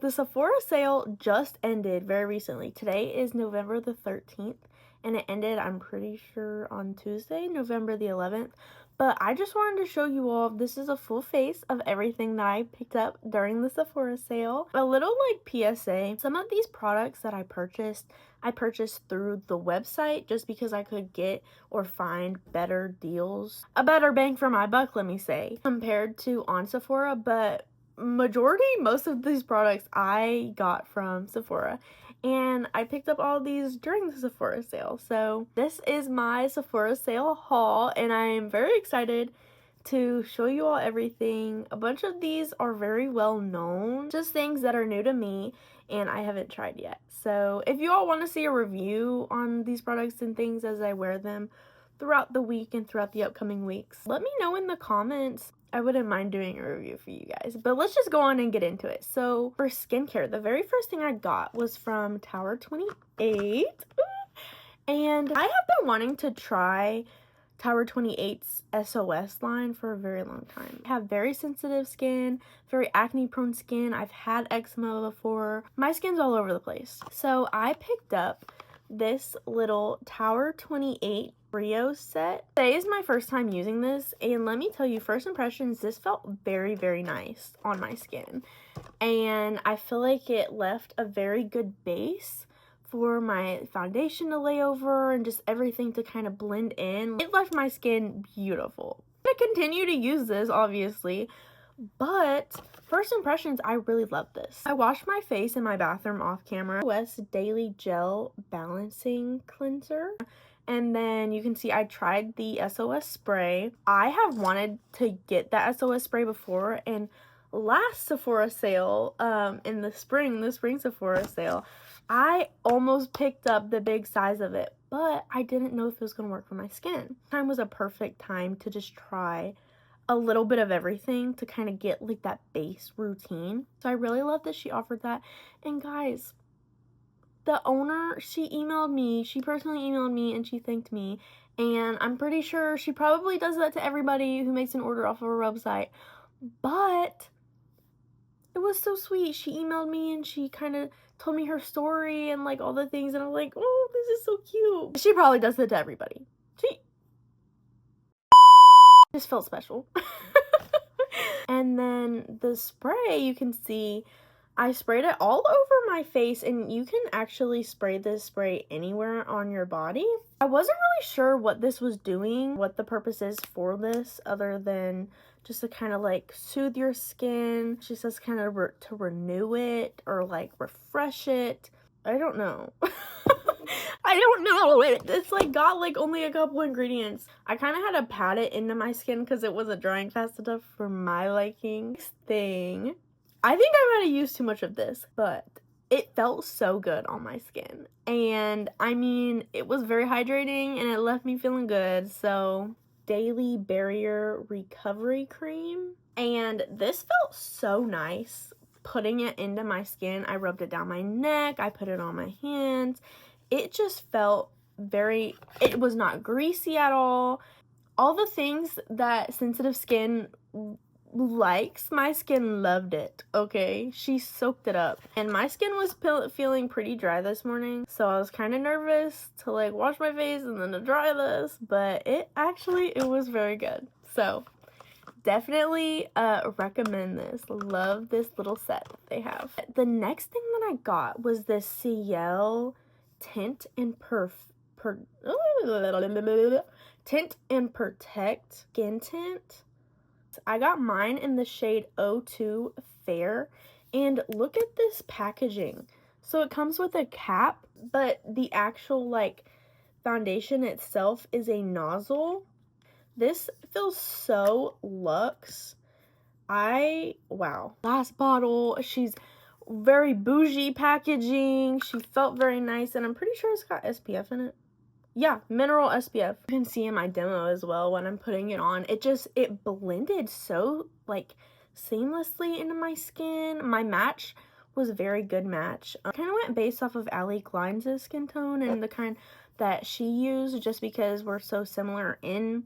the Sephora sale just ended very recently. Today is November the 13th, and it ended, I'm pretty sure, on Tuesday, November the 11th. But I just wanted to show you all, this is a full face of everything that I picked up during the Sephora sale. A little like PSA, some of these products that I purchased through the website just because I could get or find better deals. A better bang for my buck, let me say, compared to on Sephora, but most of these products I got from Sephora. And I picked up all these during the Sephora sale. So this is my Sephora sale haul, and I am very excited to show you all everything. A bunch of these are very well known, just things that are new to me and I haven't tried yet. So if you all want to see a review on these products and things as I wear them throughout the week and throughout the upcoming weeks, let me know in the comments. I wouldn't mind doing a review for you guys, but let's just go on and get into it. So for skincare, the very first thing I got was from Tower 28, and I have been wanting to try Tower 28's SOS line for a very long time. I have very sensitive skin, very acne prone skin. I've had eczema before. My skin's all over the place. So I picked up this little Tower 28 Trio set. Today is my first time using this, and let me tell you, first impressions, this felt very, very nice on my skin. And I feel like it left a very good base for my foundation to lay over and just everything to kind of blend in. It left my skin beautiful. I'm gonna continue to use this, obviously, but first impressions, I really love this. I washed my face in my bathroom off camera. West Daily Gel Balancing Cleanser. And then you can see I tried the SOS spray. I have wanted to get that SOS spray before, and last Sephora sale, in the spring Sephora sale, I almost picked up the big size of it, but I didn't know if it was going to work for my skin. Time was a perfect time to just try a little bit of everything to kind of get like that base routine. So I really love that she offered that. And guys, the owner, she personally emailed me and she thanked me, and I'm pretty sure she probably does that to everybody who makes an order off of her website, but it was so sweet. She emailed me and she kind of told me her story and like all the things, and I'm like, oh, this is so cute. She probably does that to everybody. She just felt special. And then the spray, you can see I sprayed it all over my face, and you can actually spray this spray anywhere on your body. I wasn't really sure what this was doing, what the purpose is for this, other than just to kind of like soothe your skin. She says kind of to renew it or like refresh it. I don't know. I don't know. It's like got like only a couple ingredients. I kind of had to pat it into my skin because it wasn't drying fast enough for my liking. Next thing, I think I might have used too much of this, but it felt so good on my skin. And I mean, it was very hydrating and it left me feeling good. So, Daily Barrier Recovery Cream. And this felt so nice putting it into my skin. I rubbed it down my neck. I put it on my hands. It just felt it was not greasy at all. All the things that sensitive skin likes, my skin loved it. Okay, she soaked it up, and my skin was feeling pretty dry this morning, so I was kind of nervous to like wash my face and then to dry this, but it was very good. So definitely recommend this. Love this little set that they have. The next thing that I got was this Ciel Tint and Tint and Protect Skin Tint. I got mine in the shade 02 Fair, and look at this packaging. So it comes with a cap, but the actual like foundation itself is a nozzle. This feels so luxe. Wow. Last bottle, she's very bougie packaging. She felt very nice, and I'm pretty sure it's got SPF in it. Yeah, mineral SPF. You can see in my demo as well when I'm putting it on. It blended so like seamlessly into my skin. My match was a very good match. I kind of went based off of Allie Klein's skin tone and the kind that she used, just because we're so similar in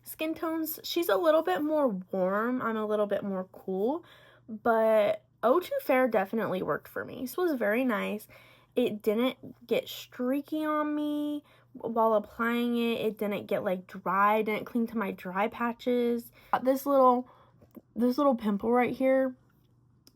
skin tones. She's a little bit more warm. I'm a little bit more cool, but O2 Fair definitely worked for me. This was very nice. It didn't get streaky on me while applying it. It didn't get like dry, didn't cling to my dry patches. This little pimple right here,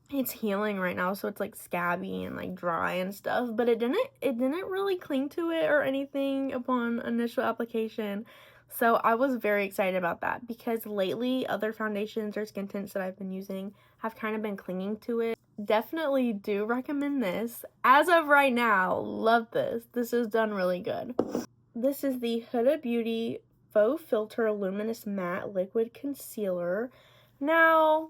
it's healing right now, so it's like scabby and like dry and stuff, but it didn't really cling to it or anything upon initial application. So I was very excited about that, because lately other foundations or skin tints that I've been using have kind of been clinging to it. Definitely do recommend this. As of right now, love this. This is done really good. This is the Huda Beauty Faux Filter Luminous Matte Liquid Concealer. Now,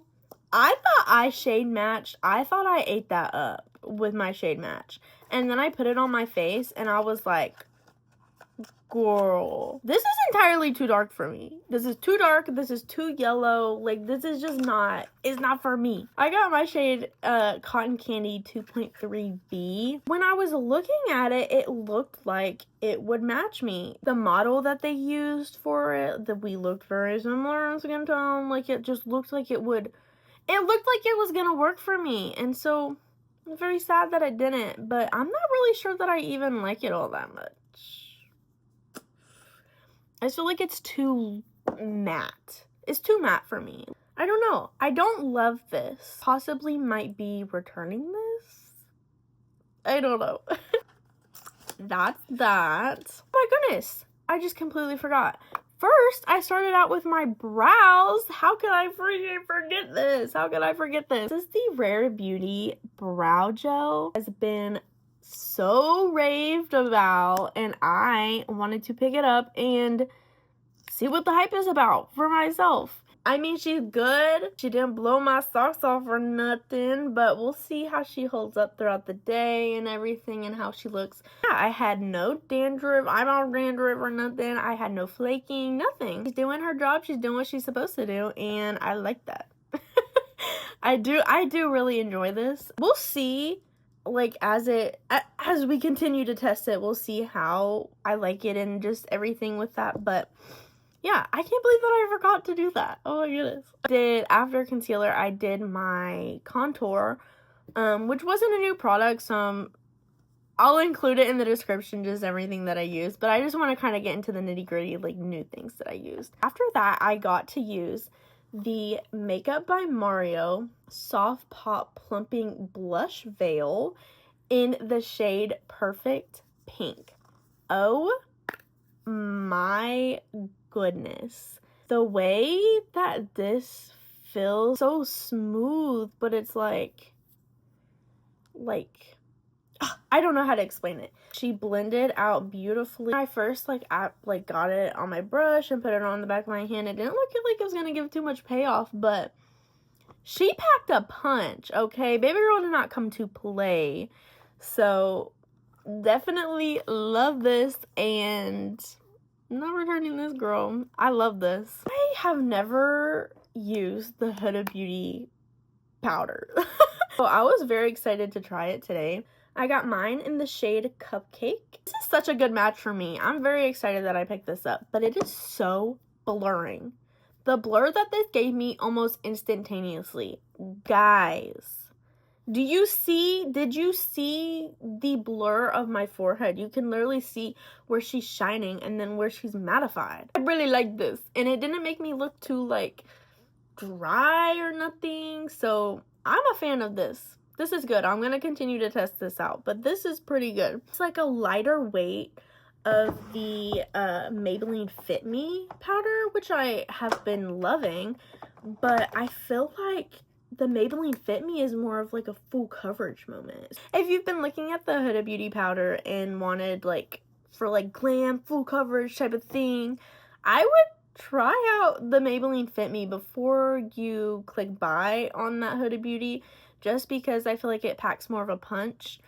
I thought I shade matched. I thought I ate that up with my shade match. And then I put it on my face and I was like, girl, this is entirely too dark for me. This is too dark. This is too yellow. Like, this is just not, it's not for me. I got my shade Cotton Candy 2.3B. When I was looking at it, it looked like it would match me. The model that they used for it, we looked very similar in skin tone. Like, it just looked like it would, it looked like it was gonna work for me. And so, I'm very sad that it didn't. But I'm not really sure that I even like it all that much. I just feel like it's too matte. It's too matte for me. I don't know. I don't love this. Possibly might be returning this. I don't know. That's that. Oh my goodness. I just completely forgot. First, I started out with my brows. How could I freaking forget this? How could I forget this? This is the Rare Beauty Brow Gel. It has been so raved about, and I wanted to pick it up and see what the hype is about for myself. I mean, she's good. She didn't blow my socks off or nothing, but we'll see how she holds up throughout the day and everything and how she looks. Yeah, I had no dandruff, eyebrow dandruff or nothing. I had no flaking, nothing. She's doing her job. She's doing what she's supposed to do, and I like that. I do really enjoy this. We'll see. Like, as we continue to test it, we'll see how I like it and just everything with that. But yeah, I can't believe that I forgot to do that. Oh my goodness. After concealer, I did my contour, which wasn't a new product, so I'll include it in the description, just everything that I used. But I just want to kind of get into the nitty-gritty, like, new things that I used. After that, I got to use the Makeup by Mario Soft Pop Plumping Blush Veil in the shade Perfect Pink. Oh my goodness. The way that this feels so smooth, but it's like I don't know how to explain it. She blended out beautifully. When I first got it on my brush and put it on the back of my hand, it didn't look like it was gonna give too much payoff, but she packed a punch, okay? Baby girl did not come to play. So definitely love this, and I'm not returning this, girl. I love this. I have never used the Huda Beauty powder. So I was very excited to try it today. I got mine in the shade Cupcake. This is such a good match for me. I'm very excited that I picked this up, but it is so blurring. The blur that this gave me almost instantaneously. Guys, did you see the blur of my forehead? You can literally see where she's shining and then where she's mattified. I really like this, and it didn't make me look too like dry or nothing, so I'm a fan of this. This is good. I'm going to continue to test this out, but this is pretty good. It's like a lighter weight of the Maybelline Fit Me powder, which I have been loving, but I feel like the Maybelline Fit Me is more of like a full coverage moment. If you've been looking at the Huda Beauty powder and wanted for glam, full coverage type of thing, I would try out the Maybelline Fit Me before you click buy on that Huda Beauty, just because I feel like it packs more of a punch.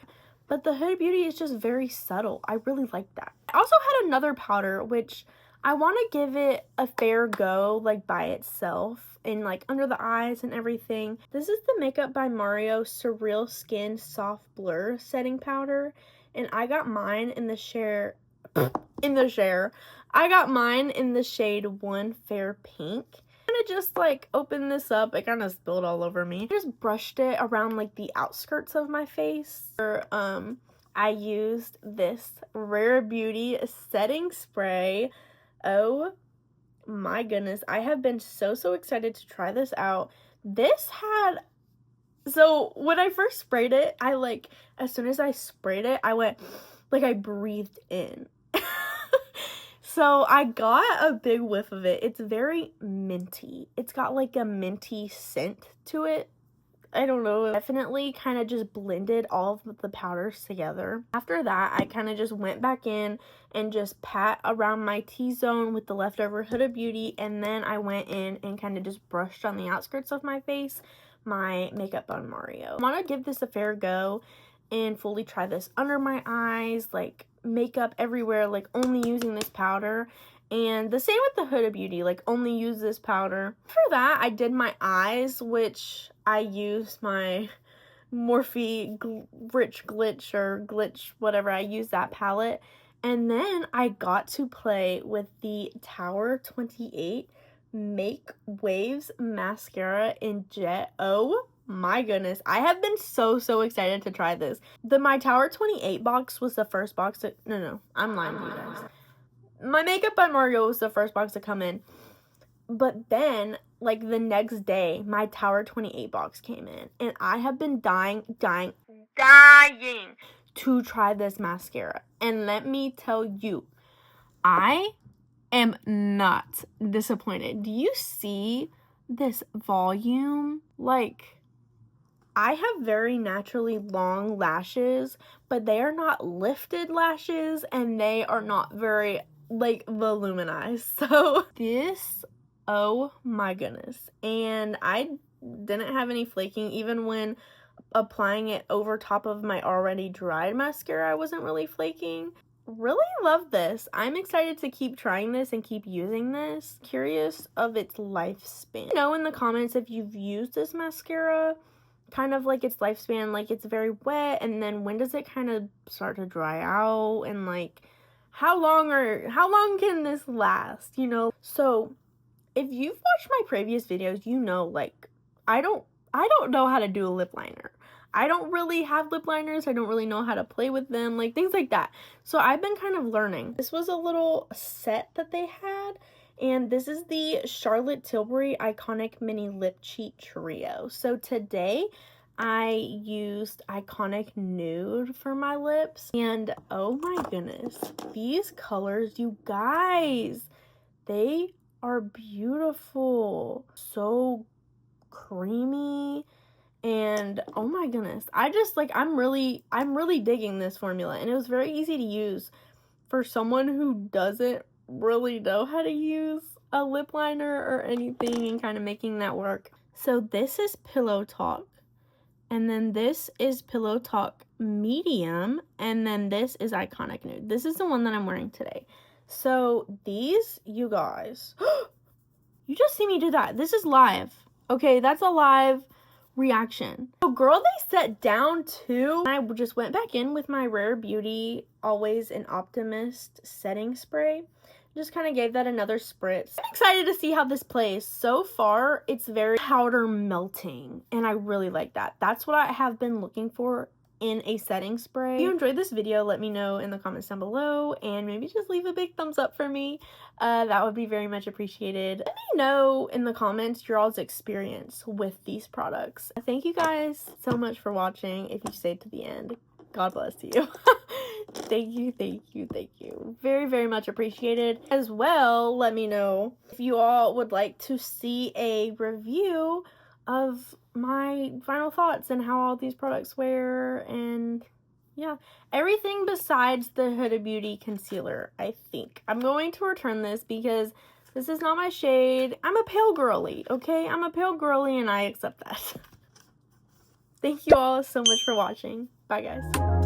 But the Huda Beauty is just very subtle. I really like that. I also had another powder, which I want to give it a fair go, by itself, and under the eyes and everything. This is the Makeup by Mario SurrealSkin Soft Blur Setting Powder, and I got mine in the I got mine in the shade One Fair Pink. Kind of just like open this up. It kind of spilled all over me. I just brushed it around like the outskirts of my face. I used this Rare Beauty setting spray. Oh my goodness, I have been so excited to try this out. So when I first sprayed it, as soon as I sprayed it, I went, like, I breathed in. So I got a big whiff of it. It's very minty. It's got like a minty scent to it. I don't know. Definitely kind of just blended all of the powders together. After that, I kind of just went back in and just pat around my T-zone with the leftover Huda Beauty. And then I went in and kind of just brushed on the outskirts of my face my Makeup by Mario. I want to give this a fair go and fully try this under my eyes, like makeup everywhere, like only using this powder. And the same with the Huda Beauty, like only use this powder. For that, I did my eyes, which I used my Morphe Rich Glitch or Glitch, whatever. I used that palette. And then I got to play with the Tower 28 MakeWaves Mascara in Jet. Oh my goodness, I have been so excited to try this. My Tower 28 box was the first box to, no, I'm lying to you guys. My Makeup by Mario was the first box to come in. But then, like, the next day, my Tower 28 box came in. And I have been dying to try this mascara. And let me tell you, I am not disappointed. Do you see this volume? Like, I have very naturally long lashes, but they are not lifted lashes and they are not very, like, voluminized. So this, oh my goodness. And I didn't have any flaking even when applying it over top of my already dried mascara. I wasn't really flaking. Really love this. I'm excited to keep trying this and keep using this. Curious of its lifespan. Let me know in the comments if you've used this mascara, kind of like its lifespan, like it's very wet, and then when does it kind of start to dry out, and like how long can this last, you know? So if you've watched my previous videos, you know, like I don't know how to do a lip liner. I don't really have lip liners. I don't really know how to play with them, like things like that. So I've been kind of learning. This was a little set that they had, and this is the Charlotte Tilbury Iconic Mini Lip Cheat Trio. So today I used Iconic Nude for my lips, and oh my goodness, these colors, you guys, they are beautiful. So creamy. And oh my goodness, I'm really digging this formula, and it was very easy to use for someone who doesn't really know how to use a lip liner or anything, and kind of making that work. So this is Pillow Talk, and then this is Pillow Talk Medium, and then this is Iconic Nude. This is the one that I'm wearing today. So these, you guys, you just see me do that. This is live. Okay, that's a live reaction. So girl, they set down too. I just went back in with my Rare Beauty Always an Optimist setting spray. Just kind of gave that another spritz. I'm excited to see how this plays. So far, it's very powder melting, and I really like that. That's what I have been looking for in a setting spray. If you enjoyed this video, let me know in the comments down below, and maybe just leave a big thumbs up for me. That would be very much appreciated. Let me know in the comments your all's experience with these products. Thank you guys so much for watching. If you stayed to the end, God bless you. Thank you. Very much appreciated. As well, let me know if you all would like to see a review of my final thoughts and how all these products wear, and yeah, everything besides the Huda Beauty concealer. I think I'm going to return this because this is not my shade. I'm a pale girly, okay? I'm a pale girly, and I accept that. Thank you all so much for watching. Bye guys.